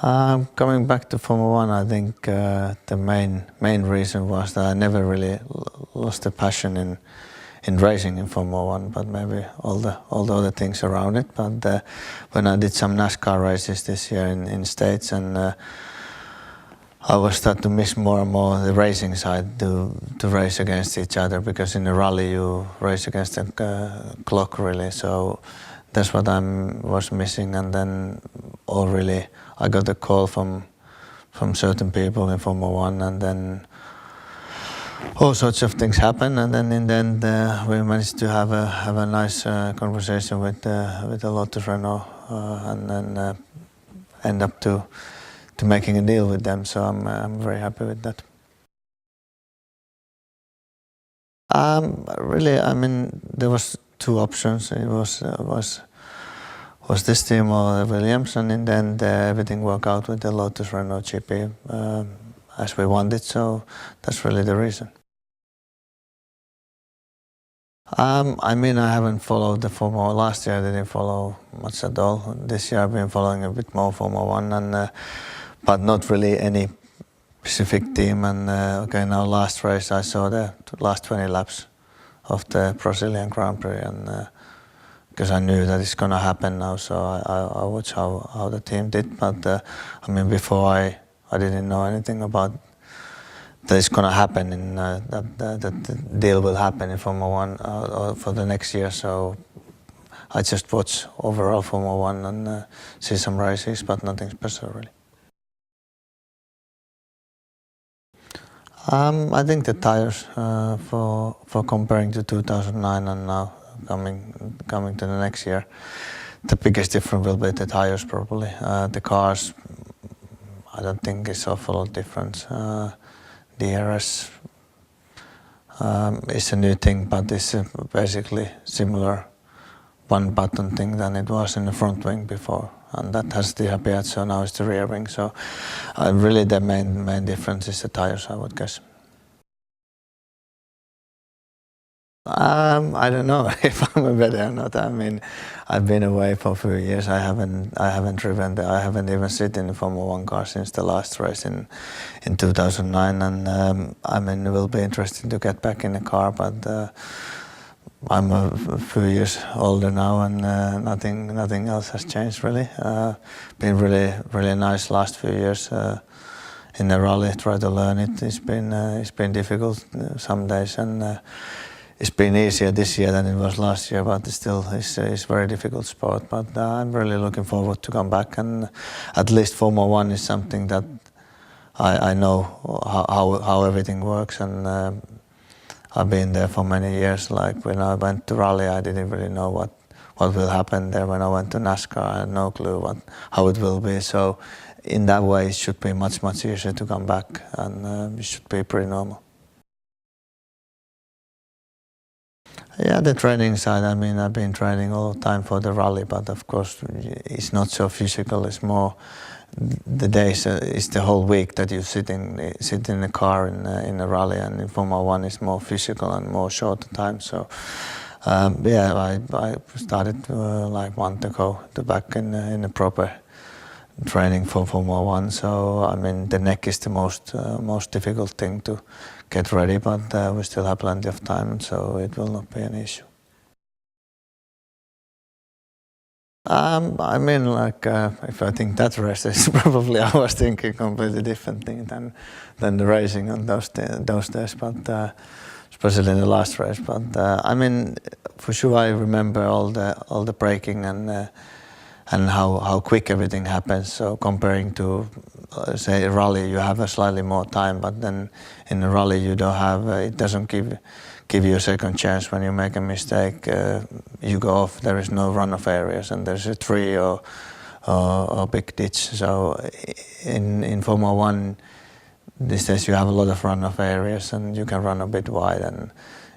Coming back to Formula One, I think the main reason was that I never really lost the passion in racing in Formula One, but maybe all the other things around it. But when I did some NASCAR races this year in States, and I was starting to miss more and more the racing side to race against each other, because in a rally you race against the clock really. So that's what I was missing, and then I got a call from certain people in Formula One, and then all sorts of things happened, and then in the end we managed to have a nice conversation with the Lotus Renault, and then end up to making a deal with them. So I'm very happy with that. Really, I mean, there was two options. It was this team or Williams, and in the end everything worked out with the Lotus Renault GP as we wanted. So that's really the reason. I mean, I haven't followed the Formula. Last year I didn't follow much at all. This year I've been following a bit more Formula One, and but not really any specific team. And okay, now last race I saw the last 20 laps of the Brazilian Grand Prix, and because I knew that it's gonna happen now, so I watched how the team did. But I mean, before I didn't know anything about that it's gonna happen, and that the deal will happen in Formula One for the next year. So I just watch overall Formula One and see some races, but nothing special really. I think the tires for comparing to 2009 and now coming to the next year, the biggest difference will be the tires probably. The cars, I don't think it's awful lot difference. The RS is a new thing, but it's basically similar one button thing than it was in the front wing before, and that has disappeared, so now it's the rear wing. So really the main difference is the tires, I would guess. I don't know if I'm a better or not. I mean, I've been away for a few years. I haven't driven. I haven't even sit in the Formula One car since the last race in 2009. And I mean, it will be interesting to get back in the car. But I'm a few years older now, and nothing else has changed really. Been really nice last few years in the rally. Try to learn it. It's been difficult some days, and it's been easier this year than it was last year, but still it's a very difficult sport. But I'm really looking forward to come back, and at least Formula One is something that I know how everything works, and I've been there for many years. Like when I went to rally, I didn't really know what will happen there. When I went to NASCAR, I had no clue how it will be. So in that way, it should be much easier to come back, and it should be pretty normal. Yeah, the training side, I mean, I've been training all the time for the rally, but of course it's not so physical. It's more the days, it's the whole week that you sit in the car in a rally, and in Formula One it's more physical and more shorter time. So yeah, I started like a month ago to back in the proper training for Formula One. So I mean, the neck is the most difficult thing to get ready, but we still have plenty of time, so it will not be an issue. I mean, like if I think that race is probably I was thinking completely different thing than the racing on those days, but especially in the last race. But I mean, for sure I remember all the braking and how quick everything happens. So comparing to say a rally, you have a slightly more time, but then in a rally you don't have. It doesn't give you a second chance when you make a mistake. You go off. There is no runoff areas, and there's a tree or big ditch. So in Formula One these days you have a lot of runoff areas, and you can run a bit wide, and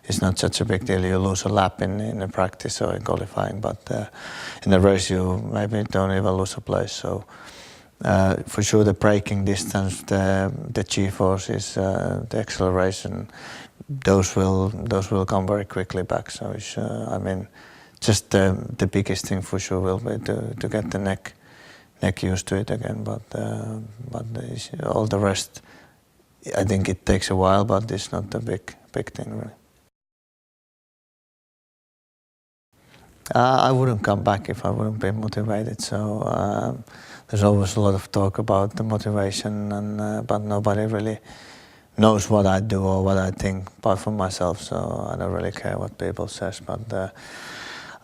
it's not such a big deal. You lose a lap in a practice or in qualifying, but in a race you maybe don't even lose a place. So for sure the braking distance, the G-forces, the acceleration, those will come very quickly back. So I mean, just the biggest thing for sure will be to get the neck neck used to it again. But all the rest, I think it takes a while, but it's not a big thing really. I wouldn't come back if I wouldn't be motivated. So there's always a lot of talk about the motivation, but nobody really knows what I do or what I think apart from myself. So I don't really care what people says. But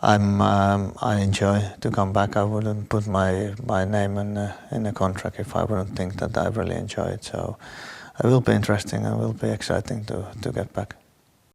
I enjoy to come back. I wouldn't put my name in a contract if I wouldn't think that I really enjoy it. So it will be interesting and will be exciting to get back.